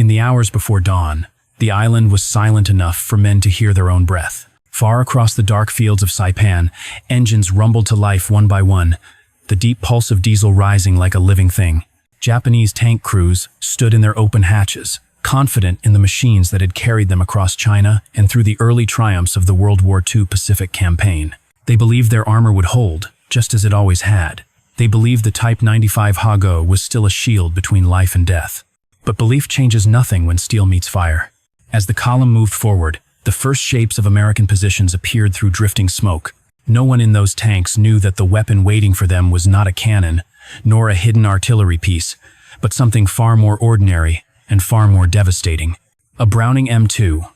In the hours before dawn, the island was silent enough for men to hear their own breath. Far across the dark fields of Saipan, engines rumbled to life one by one, the deep pulse of diesel rising like a living thing. Japanese tank crews stood in their open hatches, confident in the machines that had carried them across China and through the early triumphs of the World War II Pacific campaign. They believed their armor would hold, just as it always had. They believed the Type 95 Hago was still a shield between life and death. But belief changes nothing when steel meets fire. As the column moved forward, the first shapes of American positions appeared through drifting smoke. No one in those tanks knew that the weapon waiting for them was not a cannon, nor a hidden artillery piece, but something far more ordinary and far more devastating. A Browning M2,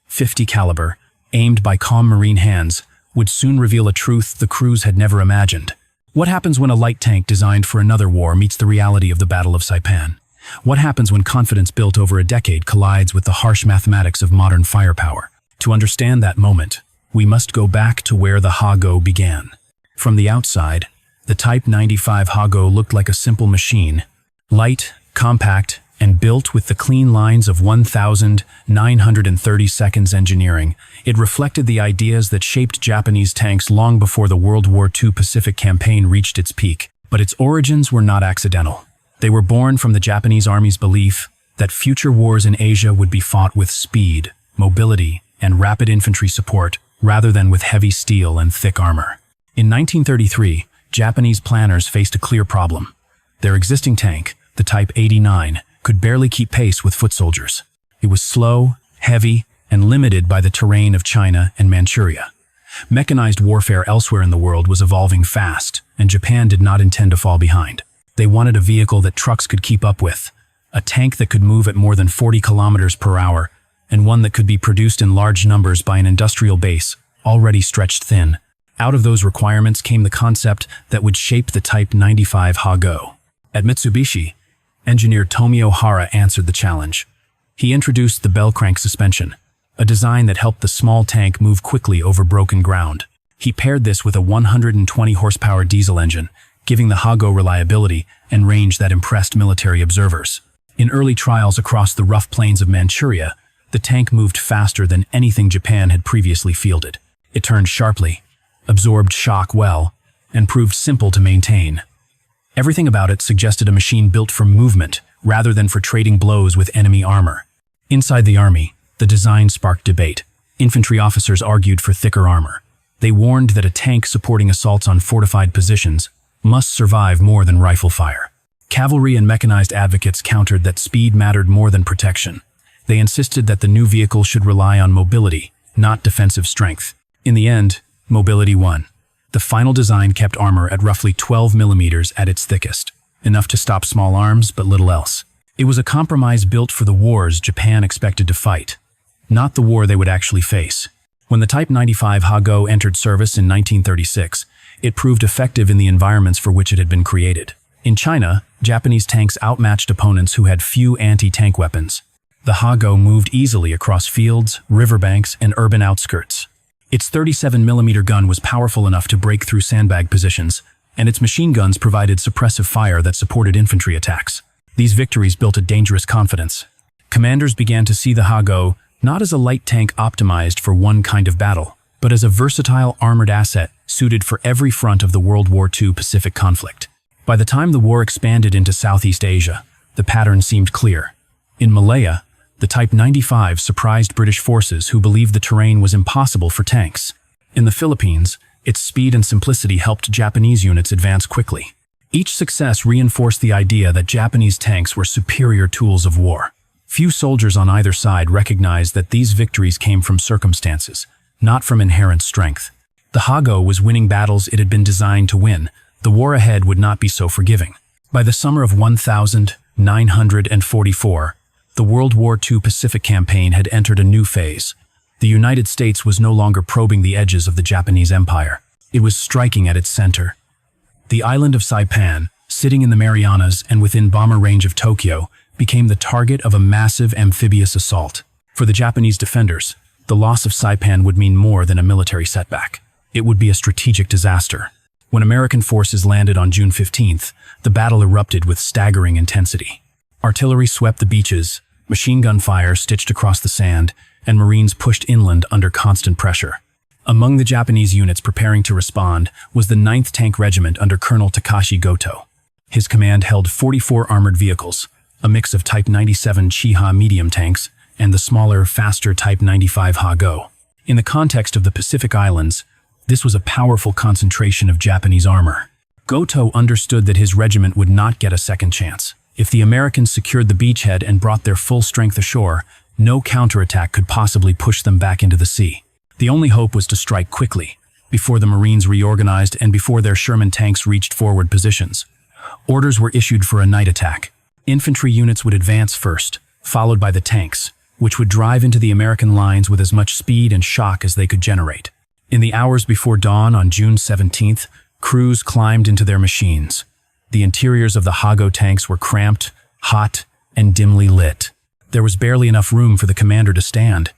.50 caliber, aimed by calm Marine hands, would soon reveal a truth the crews had never imagined. What happens when a light tank designed for another war meets the reality of the Battle of Saipan? What happens when confidence built over a decade collides with the harsh mathematics of modern firepower? To understand that moment, we must go back to where the Hago began. From the outside, the Type 95 Hago looked like a simple machine, light, compact, and built with the clean lines of 1,930 seconds engineering. It reflected the ideas that shaped Japanese tanks long before the World War II Pacific campaign reached its peak. But its origins were not accidental. They were born from the Japanese Army's belief that future wars in Asia would be fought with speed, mobility, and rapid infantry support, rather than with heavy steel and thick armor. In 1933, Japanese planners faced a clear problem. Their existing tank, the Type 89, could barely keep pace with foot soldiers. It was slow, heavy, and limited by the terrain of China and Manchuria. Mechanized warfare elsewhere in the world was evolving fast, and Japan did not intend to fall behind. They wanted a vehicle that trucks could keep up with, a tank that could move at more than 40 kilometers per hour, and one that could be produced in large numbers by an industrial base already stretched thin. Out of those requirements came the concept that would shape the Type 95 Hago. At Mitsubishi, engineer Tomio Hara answered the challenge. He introduced the bell crank suspension, a design that helped the small tank move quickly over broken ground. He paired this with a 120 horsepower diesel engine, giving the Hago reliability and range that impressed military observers. In early trials across the rough plains of Manchuria, the tank moved faster than anything Japan had previously fielded. It turned sharply, absorbed shock well, and proved simple to maintain. Everything about it suggested a machine built for movement rather than for trading blows with enemy armor. Inside the army, the design sparked debate. Infantry officers argued for thicker armor. They warned that a tank supporting assaults on fortified positions must survive more than rifle fire. Cavalry and mechanized advocates countered that speed mattered more than protection. They insisted that the new vehicle should rely on mobility, not defensive strength. In the end, mobility won. The final design kept armor at roughly 12 millimeters at its thickest, enough to stop small arms but little else. It was a compromise built for the wars Japan expected to fight, not the war they would actually face. When the Type 95 Hago entered service in 1936, it proved effective in the environments for which it had been created. In China, Japanese tanks outmatched opponents who had few anti-tank weapons. The Hago moved easily across fields, riverbanks, and urban outskirts. Its 37mm gun was powerful enough to break through sandbag positions, and its machine guns provided suppressive fire that supported infantry attacks. These victories built a dangerous confidence. Commanders began to see the Hago not as a light tank optimized for one kind of battle, but as a versatile armored asset suited for every front of the World War II Pacific conflict. By the time the war expanded into Southeast Asia, the pattern seemed clear. In Malaya, the Type 95 surprised British forces who believed the terrain was impossible for tanks. In the Philippines, its speed and simplicity helped Japanese units advance quickly. Each success reinforced the idea that Japanese tanks were superior tools of war. Few soldiers on either side recognized that these victories came from circumstances, not from inherent strength. The Hago was winning battles it had been designed to win. The war ahead would not be so forgiving. By the summer of 1944, the World War II Pacific campaign had entered a new phase. The United States was no longer probing the edges of the Japanese Empire. It was striking at its center. The island of Saipan, sitting in the Marianas and within bomber range of Tokyo, became the target of a massive amphibious assault. For the Japanese defenders, the loss of Saipan would mean more than a military setback. It would be a strategic disaster. When American forces landed on June 15th, the battle erupted with staggering intensity. Artillery swept the beaches, Machine gun fire stitched across the sand, and Marines pushed inland under constant pressure. Among the Japanese units preparing to respond was the 9th Tank Regiment under Colonel Takashi Goto. His command held 44 armored vehicles, a mix of Type 97 Chiha medium tanks and the smaller, faster Type 95 Ha-Go. In the context of the Pacific Islands, this was a powerful concentration of Japanese armor. Goto understood that his regiment would not get a second chance. If the Americans secured the beachhead and brought their full strength ashore, no counterattack could possibly push them back into the sea. The only hope was to strike quickly, before the Marines reorganized and before their Sherman tanks reached forward positions. Orders were issued for a night attack. Infantry units would advance first, followed by the tanks, which would drive into the American lines with as much speed and shock as they could generate. In the hours before dawn on June 17th, crews climbed into their machines. The interiors of the Ha-Go tanks were cramped, hot, and dimly lit. There was barely enough room for the commander to stand.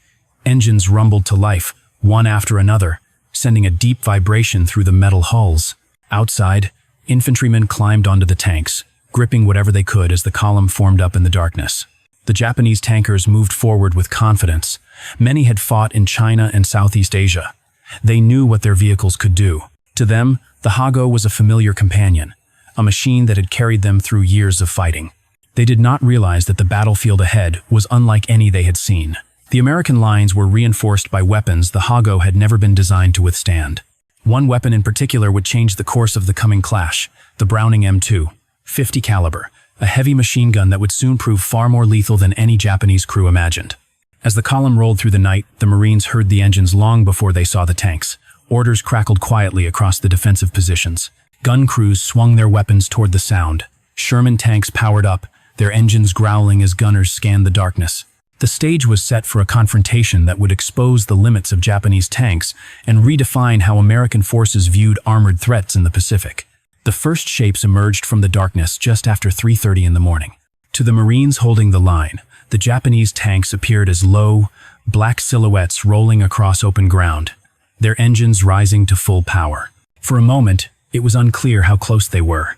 Engines rumbled to life, one after another, sending a deep vibration through the metal hulls. Outside, infantrymen climbed onto the tanks, gripping whatever they could as the column formed up in the darkness. The Japanese tankers moved forward with confidence. Many had fought in China and Southeast Asia. They knew what their vehicles could do. To them, the Ha-Go was a familiar companion, a machine that had carried them through years of fighting. They did not realize that the battlefield ahead was unlike any they had seen. The American lines were reinforced by weapons the Ha-Go had never been designed to withstand. One weapon in particular would change the course of the coming clash, the Browning M2, 50 caliber, a heavy machine gun that would soon prove far more lethal than any Japanese crew imagined. As the column rolled through the night, the Marines heard the engines long before they saw the tanks. Orders crackled quietly across the defensive positions. Gun crews swung their weapons toward the sound. Sherman tanks powered up, their engines growling as gunners scanned the darkness. The stage was set for a confrontation that would expose the limits of Japanese tanks and redefine how American forces viewed armored threats in the Pacific. The first shapes emerged from the darkness just after 3:30 in the morning. To the Marines holding the line, the Japanese tanks appeared as low, black silhouettes rolling across open ground, their engines rising to full power. For a moment, it was unclear how close they were.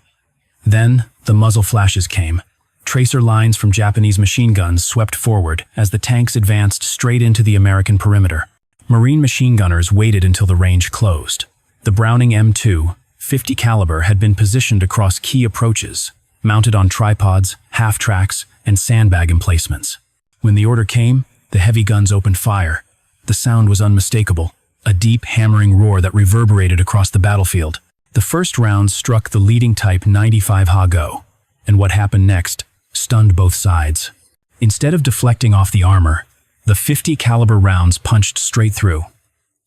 Then, the muzzle flashes came. Tracer lines from Japanese machine guns swept forward as the tanks advanced straight into the American perimeter. Marine machine gunners waited until the range closed. The Browning M2, 50 caliber, had been positioned across key approaches, mounted on tripods, half-tracks, and sandbag emplacements. When the order came, the heavy guns opened fire. The sound was unmistakable, a deep, hammering roar that reverberated across the battlefield. The first rounds struck the leading Type 95 Ha-Go, and what happened next stunned both sides. Instead of deflecting off the armor, the 50 caliber rounds punched straight through.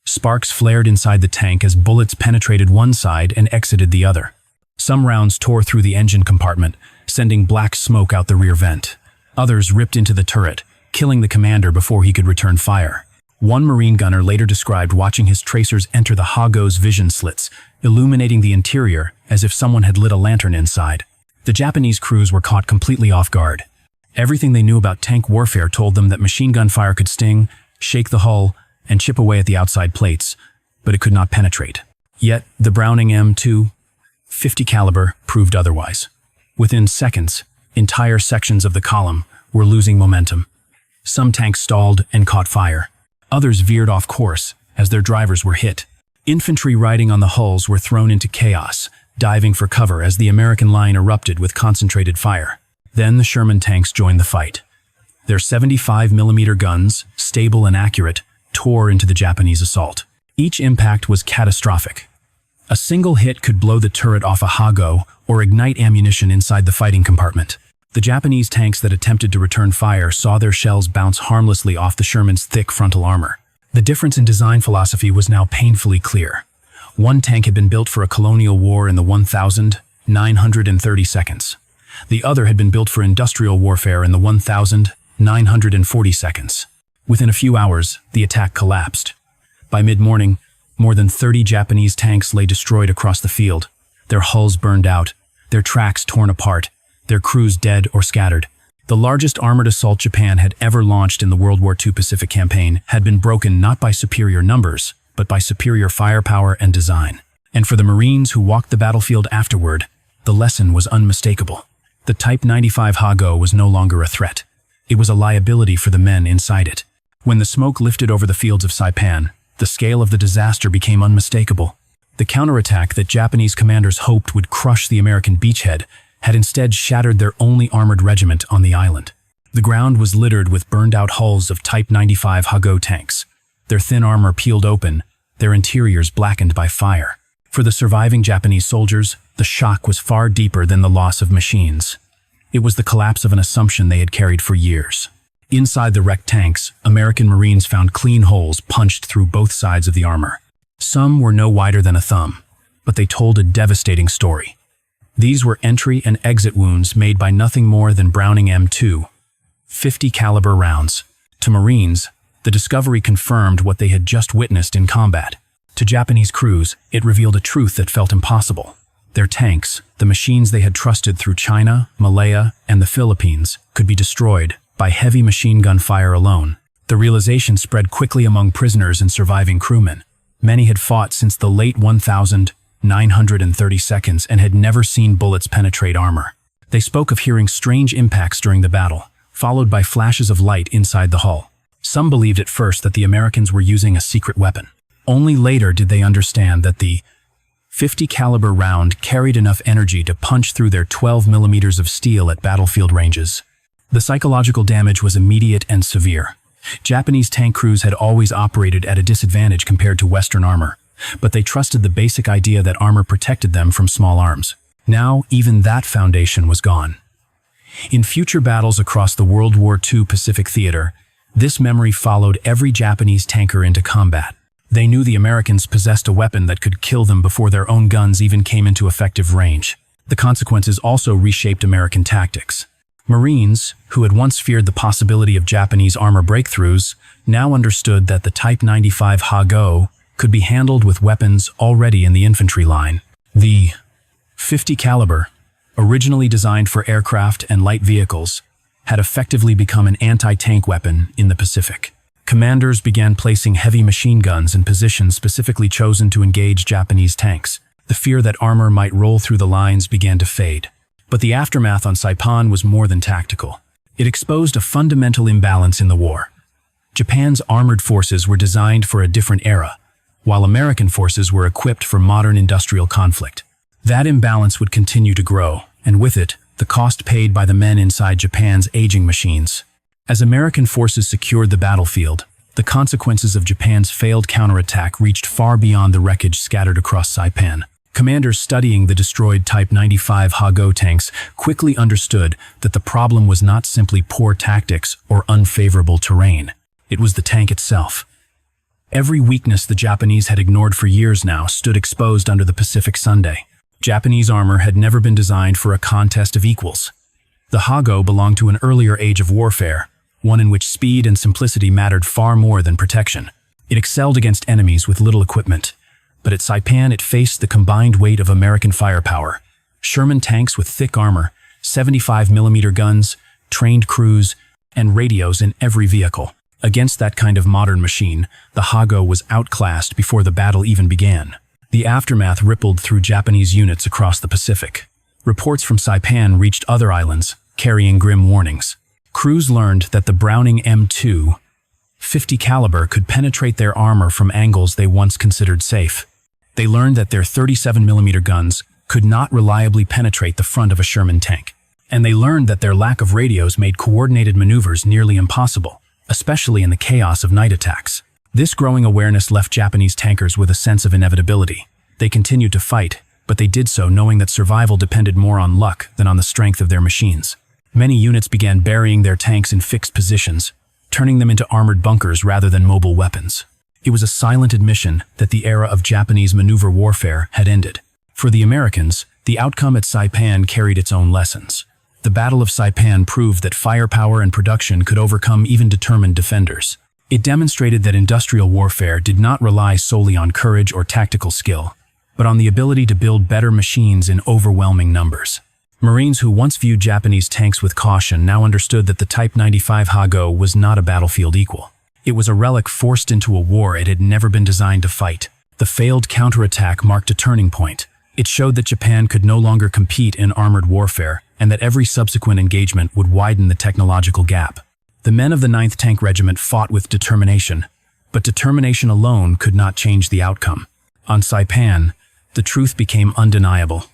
Sparks flared inside the tank as bullets penetrated one side and exited the other. Some rounds tore through the engine compartment, sending black smoke out the rear vent. Others ripped into the turret, killing the commander before he could return fire. One Marine gunner later described watching his tracers enter the Ha-Go's vision slits, illuminating the interior as if someone had lit a lantern inside. The Japanese crews were caught completely off guard. Everything they knew about tank warfare told them that machine gun fire could sting, shake the hull, and chip away at the outside plates, but it could not penetrate. Yet, the Browning M2, 50 caliber, proved otherwise. Within seconds, entire sections of the column were losing momentum. Some tanks stalled and caught fire. Others veered off course as their drivers were hit. Infantry riding on the hulls were thrown into chaos, diving for cover as the American line erupted with concentrated fire. Then the Sherman tanks joined the fight. Their 75mm guns, stable and accurate, tore into the Japanese assault. Each impact was catastrophic. A single hit could blow the turret off a Ha-Go or ignite ammunition inside the fighting compartment. The Japanese tanks that attempted to return fire saw their shells bounce harmlessly off the Sherman's thick frontal armor. The difference in design philosophy was now painfully clear. One tank had been built for a colonial war in the 1,930 seconds. The other had been built for industrial warfare in the 1,940 seconds. Within a few hours, the attack collapsed. By mid-morning, more than 30 Japanese tanks lay destroyed across the field, their hulls burned out, their tracks torn apart, their crews dead or scattered. The largest armored assault Japan had ever launched in the World War II Pacific campaign had been broken not by superior numbers, but by superior firepower and design. And for the Marines who walked the battlefield afterward, the lesson was unmistakable. The Type 95 Ha-Go was no longer a threat. it was a liability for the men inside it. When the smoke lifted over the fields of Saipan, the scale of the disaster became unmistakable. The counterattack that Japanese commanders hoped would crush the American beachhead had instead shattered their only armored regiment on the island. The ground was littered with burned-out hulls of Type 95 Hago tanks, their thin armor peeled open, their interiors blackened by fire. For the surviving Japanese soldiers, the shock was far deeper than the loss of machines. It was the collapse of an assumption they had carried for years. Inside the wrecked tanks, American Marines found clean holes punched through both sides of the armor. Some were no wider than a thumb, but they told a devastating story. These were entry and exit wounds made by nothing more than Browning M2, 50 caliber rounds. To Marines, the discovery confirmed what they had just witnessed in combat. To Japanese crews, it revealed a truth that felt impossible. Their tanks, the machines they had trusted through China, Malaya, and the Philippines, could be destroyed by heavy machine gun fire alone. The realization spread quickly among prisoners and surviving crewmen. Many had fought since the late 1932 and had never seen bullets penetrate armor. They spoke of hearing strange impacts during the battle, followed by flashes of light inside the hull. Some believed at first that the Americans were using a secret weapon. Only later did they understand that the 50 caliber round carried enough energy to punch through their 12 millimeters of steel at battlefield ranges. The psychological damage was immediate and severe. Japanese tank crews had always operated at a disadvantage compared to Western armor, but they trusted the basic idea that armor protected them from small arms. Now, even that foundation was gone. In future battles across the World War II Pacific theater, this memory followed every Japanese tanker into combat. They knew the Americans possessed a weapon that could kill them before their own guns even came into effective range. The consequences also reshaped American tactics. Marines, who had once feared the possibility of Japanese armor breakthroughs, now understood that the Type 95 Hago could be handled with weapons already in the infantry line. The 50 caliber, originally designed for aircraft and light vehicles, had effectively become an anti-tank weapon in the Pacific. Commanders began placing heavy machine guns in positions specifically chosen to engage Japanese tanks. The fear that armor might roll through the lines began to fade. But the aftermath on Saipan was more than tactical. It exposed a fundamental imbalance in the war. Japan's armored forces were designed for a different era, while American forces were equipped for modern industrial conflict. That imbalance would continue to grow, and with it, the cost paid by the men inside Japan's aging machines. As American forces secured the battlefield, the consequences of Japan's failed counterattack reached far beyond the wreckage scattered across Saipan. Commanders studying the destroyed Type 95 Hago tanks quickly understood that the problem was not simply poor tactics or unfavorable terrain. It was the tank itself. Every weakness the Japanese had ignored for years now stood exposed under the Pacific Sunday. Japanese armor had never been designed for a contest of equals. The Hago belonged to an earlier age of warfare, one in which speed and simplicity mattered far more than protection. It excelled against enemies with little equipment. But at Saipan it faced the combined weight of American firepower. Sherman tanks with thick armor, 75mm guns, trained crews, and radios in every vehicle. Against that kind of modern machine, the Hago was outclassed before the battle even began. The aftermath rippled through Japanese units across the Pacific. Reports from Saipan reached other islands, carrying grim warnings. Crews learned that the Browning M2, 50 caliber could penetrate their armor from angles they once considered safe. They learned that their 37mm guns could not reliably penetrate the front of a Sherman tank. And they learned that their lack of radios made coordinated maneuvers nearly impossible, especially in the chaos of night attacks. This growing awareness left Japanese tankers with a sense of inevitability. They continued to fight, but they did so knowing that survival depended more on luck than on the strength of their machines. Many units began burying their tanks in fixed positions, turning them into armored bunkers rather than mobile weapons. It was a silent admission that the era of Japanese maneuver warfare had ended. For the Americans, the outcome at Saipan carried its own lessons. The Battle of Saipan proved that firepower and production could overcome even determined defenders. It demonstrated that industrial warfare did not rely solely on courage or tactical skill, but on the ability to build better machines in overwhelming numbers. Marines who once viewed Japanese tanks with caution now understood that the Type 95 Hago was not a battlefield equal. It was a relic forced into a war it had never been designed to fight. The failed counterattack marked a turning point. It showed that Japan could no longer compete in armored warfare, and that every subsequent engagement would widen the technological gap. The men of the 9th Tank Regiment fought with determination, but determination alone could not change the outcome. On Saipan, the truth became undeniable.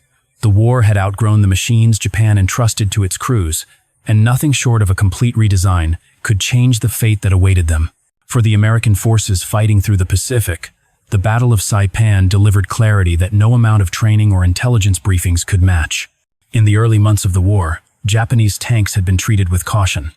The war had outgrown the machines Japan entrusted to its crews, and nothing short of a complete redesign could change the fate that awaited them. For the American forces fighting through the Pacific, the Battle of Saipan delivered clarity that no amount of training or intelligence briefings could match. In the early months of the war, Japanese tanks had been treated with caution.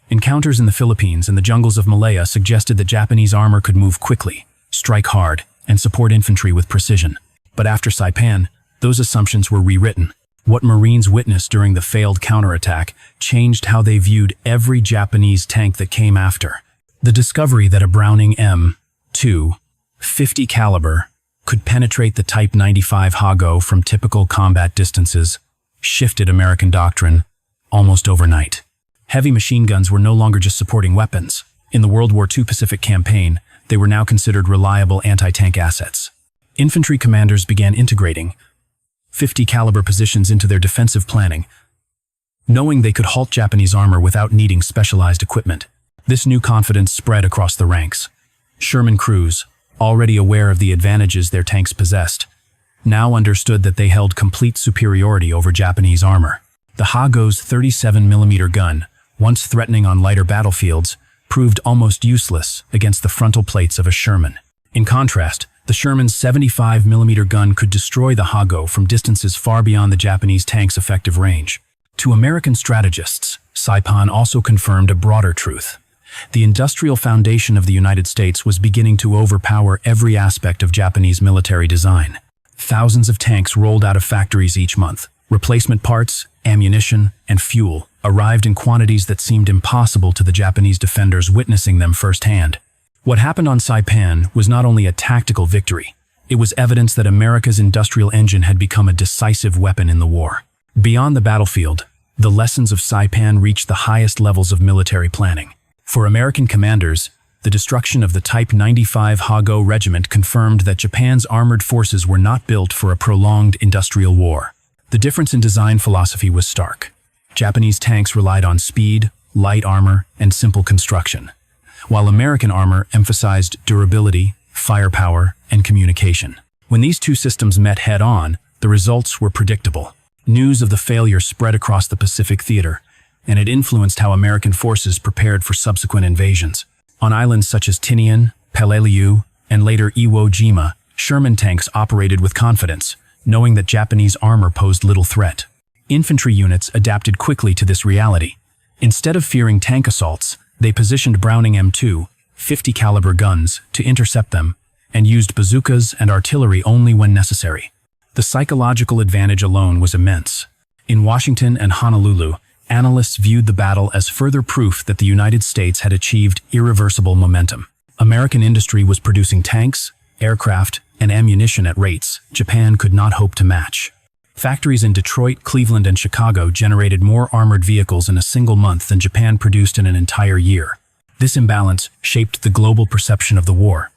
Encounters in the Philippines and the jungles of Malaya suggested that Japanese armor could move quickly, strike hard, and support infantry with precision. But after Saipan, those assumptions were rewritten. What Marines witnessed during the failed counterattack changed how they viewed every Japanese tank that came after. The discovery that a Browning M2 50 caliber could penetrate the Type 95 Hago from typical combat distances shifted American doctrine almost overnight. Heavy machine guns were no longer just supporting weapons. In the World War II Pacific campaign, they were now considered reliable anti-tank assets. Infantry commanders began integrating 50 caliber positions into their defensive planning, knowing they could halt Japanese armor without needing specialized equipment. This new confidence spread across the ranks. Sherman crews, already aware of the advantages their tanks possessed, now understood that they held complete superiority over Japanese armor. The Hago's 37mm gun, once threatening on lighter battlefields, proved almost useless against the frontal plates of a Sherman. In contrast, the Sherman's 75mm gun could destroy the Hago from distances far beyond the Japanese tank's effective range. To American strategists, Saipan also confirmed a broader truth. The industrial foundation of the United States was beginning to overpower every aspect of Japanese military design. Thousands of tanks rolled out of factories each month. Replacement parts, ammunition, and fuel arrived in quantities that seemed impossible to the Japanese defenders witnessing them firsthand. What happened on Saipan was not only a tactical victory, it was evidence that America's industrial engine had become a decisive weapon in the war. Beyond the battlefield, the lessons of Saipan reached the highest levels of military planning. For American commanders, the destruction of the Type 95 Hago Regiment confirmed that Japan's armored forces were not built for a prolonged industrial war. The difference in design philosophy was stark. Japanese tanks relied on speed, light armor, and simple construction, while American armor emphasized durability, firepower, and communication. When these two systems met head-on, the results were predictable. News of the failure spread across the Pacific theater, and it influenced how American forces prepared for subsequent invasions. On islands such as Tinian, Peleliu, and later Iwo Jima, Sherman tanks operated with confidence, knowing that Japanese armor posed little threat. Infantry units adapted quickly to this reality. Instead of fearing tank assaults, they positioned Browning M2 50 caliber guns to intercept them and used bazookas and artillery only when necessary. The psychological advantage alone was immense. In Washington and Honolulu, analysts viewed the battle as further proof that the United States had achieved irreversible momentum. American industry was producing tanks, aircraft, and ammunition at rates Japan could not hope to match. Factories in Detroit, Cleveland, and Chicago generated more armored vehicles in a single month than Japan produced in an entire year. This imbalance shaped the global perception of the war.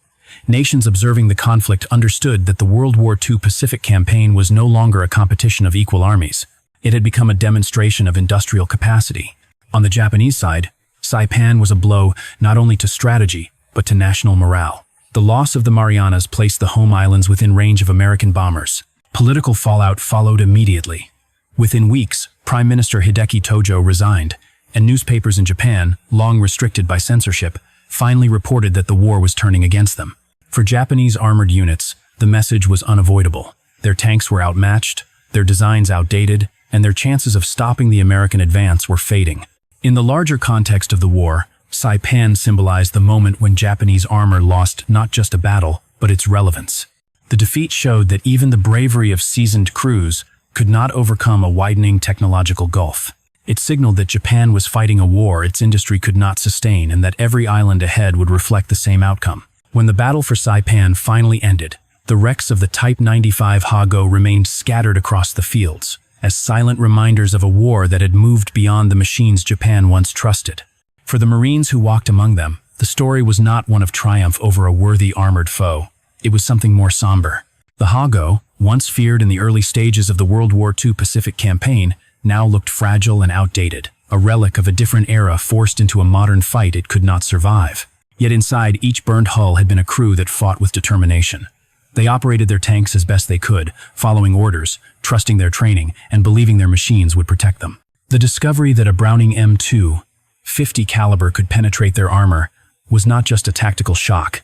Nations observing the conflict understood that the World War II Pacific campaign was no longer a competition of equal armies. It had become a demonstration of industrial capacity. On the Japanese side, Saipan was a blow not only to strategy, but to national morale. The loss of the Marianas placed the home islands within range of American bombers. Political fallout followed immediately. Within weeks, Prime Minister Hideki Tojo resigned, and newspapers in Japan, long restricted by censorship, finally reported that the war was turning against them. For Japanese armored units, the message was unavoidable. Their tanks were outmatched, their designs outdated, and their chances of stopping the American advance were fading. In the larger context of the war, Saipan symbolized the moment when Japanese armor lost not just a battle, but its relevance. The defeat showed that even the bravery of seasoned crews could not overcome a widening technological gulf. It signaled that Japan was fighting a war its industry could not sustain and that every island ahead would reflect the same outcome. When the battle for Saipan finally ended, the wrecks of the Type 95 Hago remained scattered across the fields, as silent reminders of a war that had moved beyond the machines Japan once trusted. For the Marines who walked among them, the story was not one of triumph over a worthy armored foe. It was something more somber. The Hago, once feared in the early stages of the World War II Pacific campaign, now looked fragile and outdated. a relic of a different era forced into a modern fight it could not survive. Yet inside each burned hull had been a crew that fought with determination. They operated their tanks as best they could, following orders, trusting their training, and believing their machines would protect them. The discovery that a Browning M2 .50 caliber could penetrate their armor was not just a tactical shock,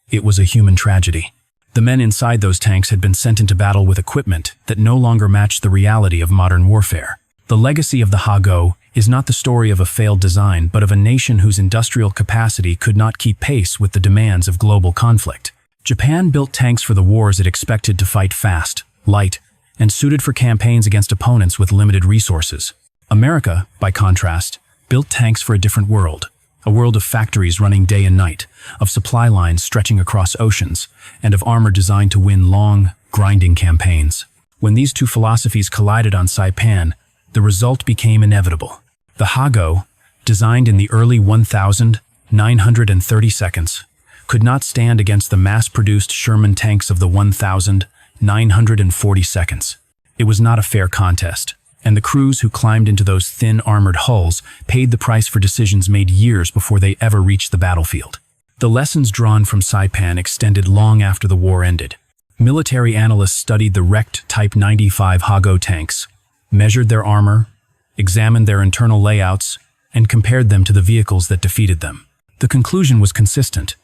it was a human tragedy. The men inside those tanks had been sent into battle with equipment that no longer matched the reality of modern warfare. The legacy of the Ha-Go is not the story of a failed design, but of a nation whose industrial capacity could not keep pace with the demands of global conflict. Japan built tanks for the wars it expected to fight fast, light, and suited for campaigns against opponents with limited resources. America, by contrast, built tanks for a different world, a world of factories running day and night, of supply lines stretching across oceans, and of armor designed to win long, grinding campaigns. When these two philosophies collided on Saipan, the result became inevitable. The Ha-Go, designed in the early 1930s, could not stand against the mass-produced Sherman tanks of the 1940s. It was not a fair contest, and the crews who climbed into those thin armored hulls paid the price for decisions made years before they ever reached the battlefield. The lessons drawn from Saipan extended long after the war ended. Military analysts studied the wrecked Type 95 Ha-Go tanks, measured their armor, examined their internal layouts, and compared them to the vehicles that defeated them. The conclusion was consistent.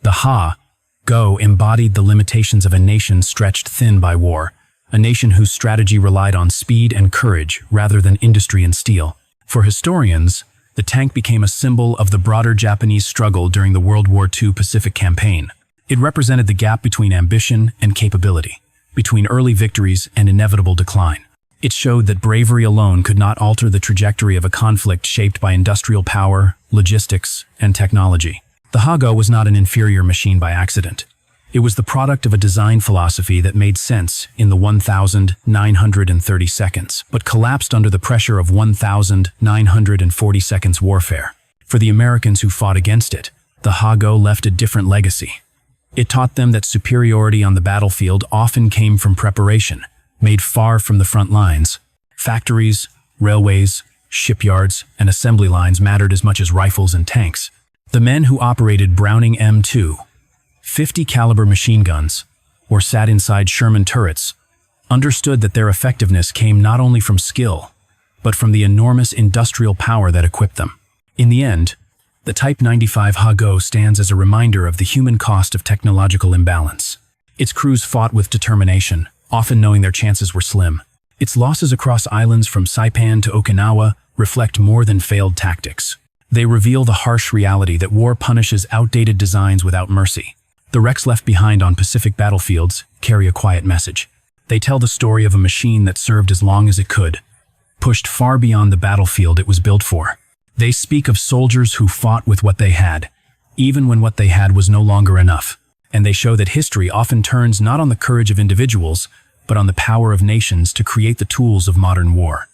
The Ha-Go embodied the limitations of a nation stretched thin by war, a nation whose strategy relied on speed and courage rather than industry and steel. For historians, the tank became a symbol of the broader Japanese struggle during the World War II Pacific Campaign. It represented the gap between ambition and capability, between early victories and inevitable decline. It showed that bravery alone could not alter the trajectory of a conflict shaped by industrial power, logistics, and technology. The Ha-Go was not an inferior machine by accident. It was the product of a design philosophy that made sense in the 1930s, but collapsed under the pressure of 1940s warfare. For the Americans who fought against it, the Ha-Go left a different legacy. It taught them that superiority on the battlefield often came from preparation, made far from the front lines. Factories, railways, shipyards, and assembly lines mattered as much as rifles and tanks. The men who operated Browning M2 .50 caliber machine guns, or sat inside Sherman turrets, understood that their effectiveness came not only from skill, but from the enormous industrial power that equipped them. In the end, the Type 95 Ha-Go stands as a reminder of the human cost of technological imbalance. Its crews fought with determination, often knowing their chances were slim. Its losses across islands from Saipan to Okinawa reflect more than failed tactics. They reveal the harsh reality that war punishes outdated designs without mercy. The wrecks left behind on Pacific battlefields carry a quiet message. They tell the story of a machine that served as long as it could, pushed far beyond the battlefield it was built for. They speak of soldiers who fought with what they had, even when what they had was no longer enough. And they show that history often turns not on the courage of individuals, but on the power of nations to create the tools of modern war.